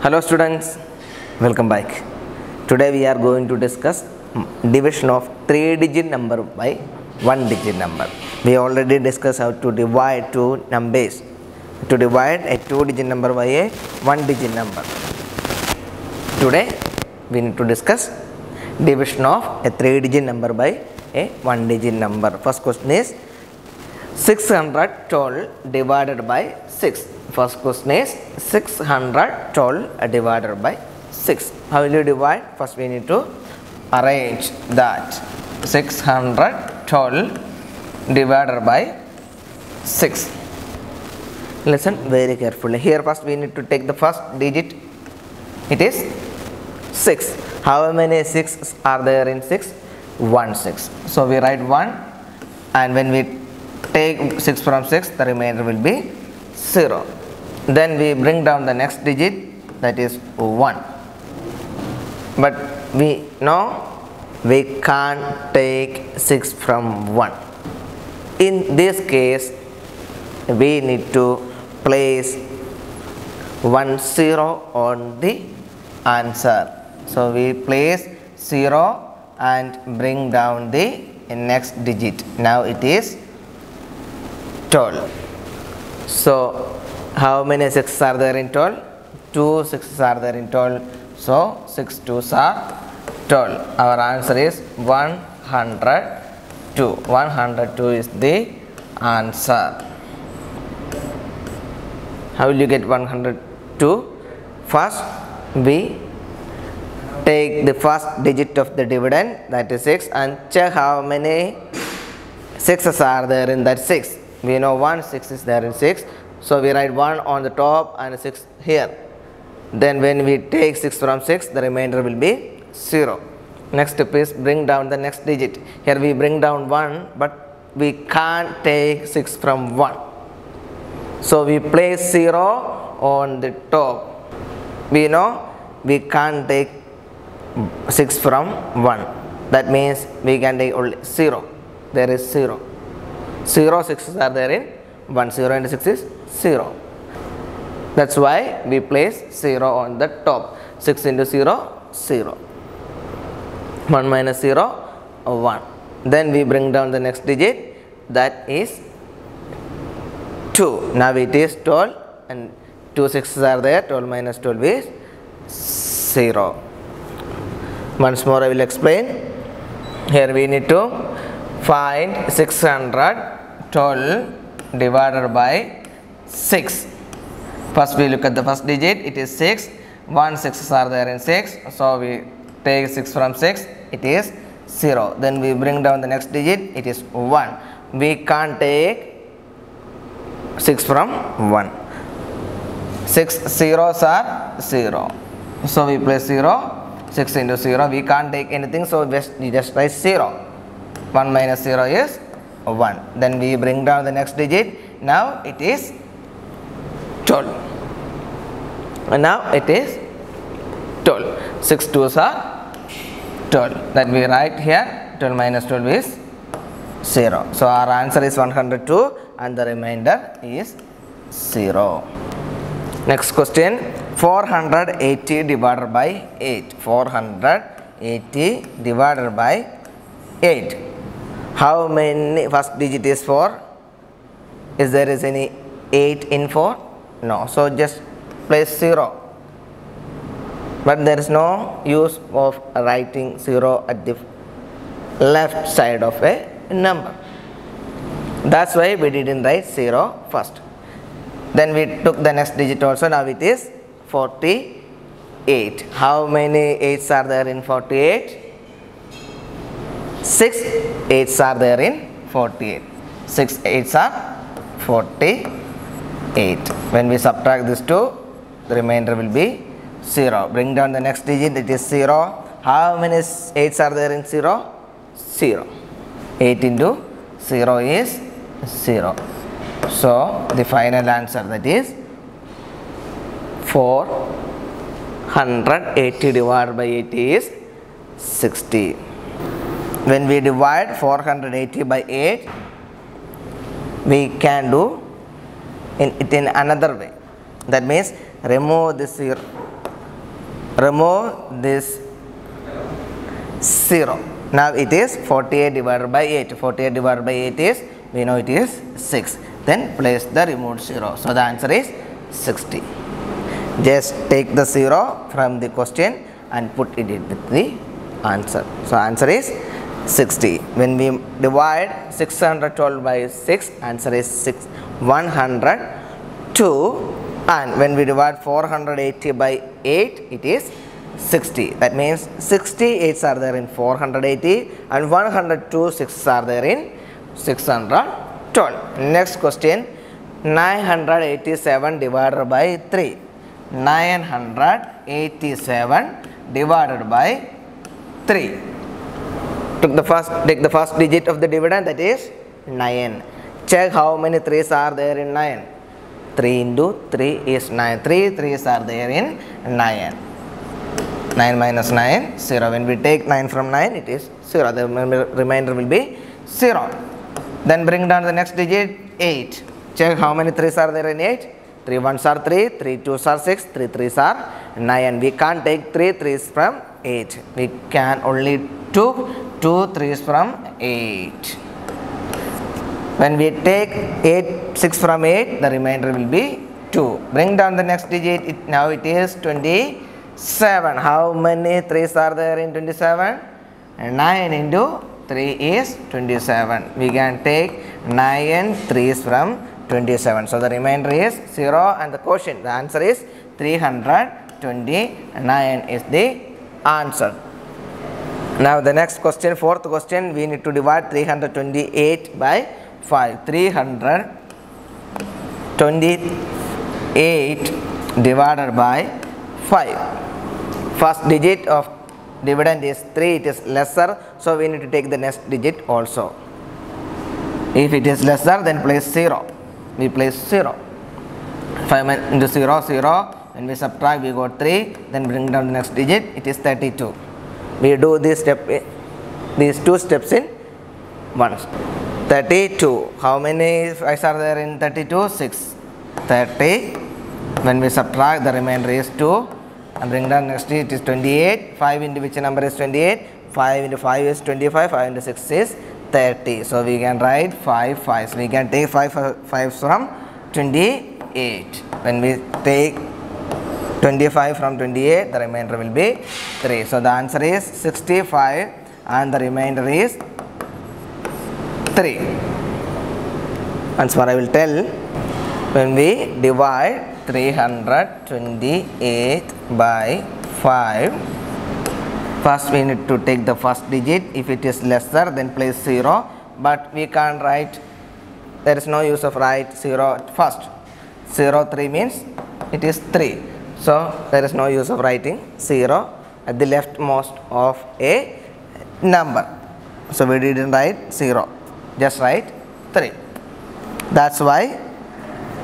Hello students, welcome back. Today we are going to discuss division of 3-digit number by 1-digit number. We already discussed how to divide two numbers. To divide a 2-digit number by a 1-digit number. Today we need to discuss division of a 3-digit number by a 1-digit number. First question is 612 divided by 6. First question is 612 divided by 6. How will you divide? First we need to arrange that. 612 divided by 6. Listen very carefully. Here first we need to take the first digit. It is 6. How many 6 are there in 6? 1 6. So we write 1, and when we take 6 from 6, the remainder will be 0. Then we bring down the next digit, that is 1. But we know we can't take 6 from 1. In this case, we need to place 1 0 on the answer. So we place 0 and bring down the next digit. Now it is 12. So how many 6s are there in 12? 2 6s are there in 12. So 6 2s are 12. Our answer is 102. 102 is the answer. How will you get 102? First we take the first digit of the dividend, that is 6, and check how many 6s are there in that 6. We know 1 6 is there in 6. So we write 1 on the top and 6 here. Then when we take 6 from 6, the remainder will be 0. Next step is bring down the next digit. Here we bring down 1, but we can't take 6 from 1. So we place 0 on the top. We know we can't take 6 from 1. That means we can take only 0. There is 0. 0 6s are there in 1. 0 into 6 is 0. That's why we place 0 on the top. 6 into 0, 0. 1 minus 0, 1. Then we bring down the next digit, that is 2. Now it is 12, and 2 6s are there. 12 minus 12 is 0. Once more I will explain. Here we need to find 612 divided by 6. First we look at the first digit, it is 6. 1 6s are there in 6. So we take 6 from 6, it is 0. Then we bring down the next digit, it is 1. We can't take 6 from 1. 6 zeros are 0. So we place 0. 6 into 0, we can't take anything, so we just write 0. 1 minus 0 is 1. Then we bring down the next digit. Now it is 12. And now it is 12. 6 2s are 12. That we write here, 12 minus 12 is 0. So our answer is 102 and the remainder is 0. Next question, 480 divided by 8. 480 divided by 8. How many first digit is 4? Is there any 8 in 4? No. So just place 0. But there is no use of writing 0 at the left side of a number. That's why we didn't write 0 first. Then we took the next digit also. Now it is 48. How many 8s are there in 48? 6 8s are there in 48. 6 8s are 48. When we subtract these two, the remainder will be 0. Bring down the next digit, it is 0. How many 8s are there in 0? 0. 8 into 0 is 0. So the final answer, that is 480 divided by 80 is 60. When we divide 480 by 8, we can do it in another way. That means remove this 0 remove this 0. Now it is 48 divided by 8. 48 divided by 8 is, we know it is 6. Then place the removed 0. So the answer is 60. Just take the 0 from the question and put it with the answer. So answer is 60. When we divide 612 by 6, answer is 102. And when we divide 480 by 8, it is 60. That means 60 8s are there in 480 and 102 6s are there in 612. Next question, 987 divided by 3. 987 divided by 3. Take the first digit of the dividend, that is 9. Check how many 3s are there in 9. 3 into 3 is 9. 3 3s are there in 9. 9 minus 9, 0. When we take 9 from 9, it is 0. The remainder will be 0. Then bring down the next digit, 8. Check how many 3s are there in 8. 3 1s are 3, 3 2s are 6, 3 3s are 9. We can't take 3 3s from 8. We can only take 2 3s from 8. When we take 6 from 8, the remainder will be 2. Bring down the next digit. Now it is 27. How many 3s are there in 27? 9 into 3 is 27. We can take 9 3s from 27. So the remainder is 0 and the quotient, the answer is 329 is the answer. Now the next question, fourth question, we need to divide 328 by 5. 328 divided by 5. First digit of dividend is 3, it is lesser, so we need to take the next digit also. If it is lesser, then place 0. We place 0. 5 into 0, 0. When we subtract, we got 3. Then bring down the next digit, it is 32. We do this these two steps in once. 32. How many 5s are there in 32? 6. 30. When we subtract, the remainder is 2. And bring down next digit, it is 28. 5 into which number is 28? 5 into 5 is 25. 5 into 6 is 30. So we can write 5 5s. We can take 5 5s from 28. When we take 25 from 28, the remainder will be 3. So the answer is 65 and the remainder is 3. Once more I will tell. When we divide 328 by 5, first we need to take the first digit. If it is lesser, then place 0. But we can't write, there is no use of write 0 first. 0 3 means it is 3. So there is no use of writing 0 at the leftmost of a number. So we didn't write 0, just write 3. That's why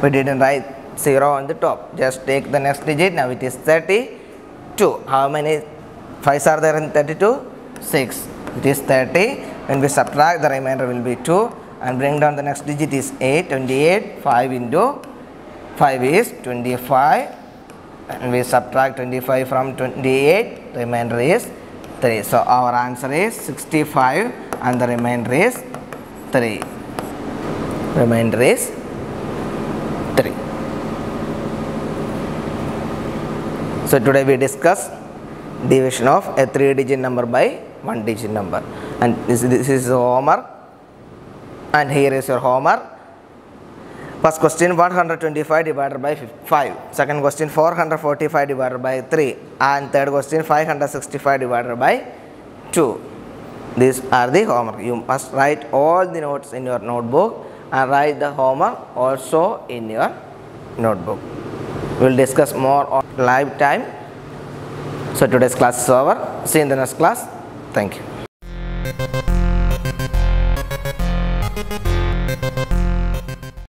we didn't write 0 on the top. Just take the next digit. Now it is 32. How many 5s are there in 32? 6. It is 30. When we subtract, the remainder will be 2. And bring down the next digit is 8. 28. 5 into 5 is 25. And we subtract 25 from 28. Remainder is 3. So our answer is 65 and the remainder is 3. Remainder is 3. So today we discuss division of a 3-digit number by 1-digit number, and this is homework, and here is your homework. First question, 125 divided by 5. Second question, 445 divided by 3. And third question, 565 divided by 2. These are the homework. You must write all the notes in your notebook and write the homework also in your notebook. We will discuss more on live time. So today's class is over. See you in the next class. Thank you.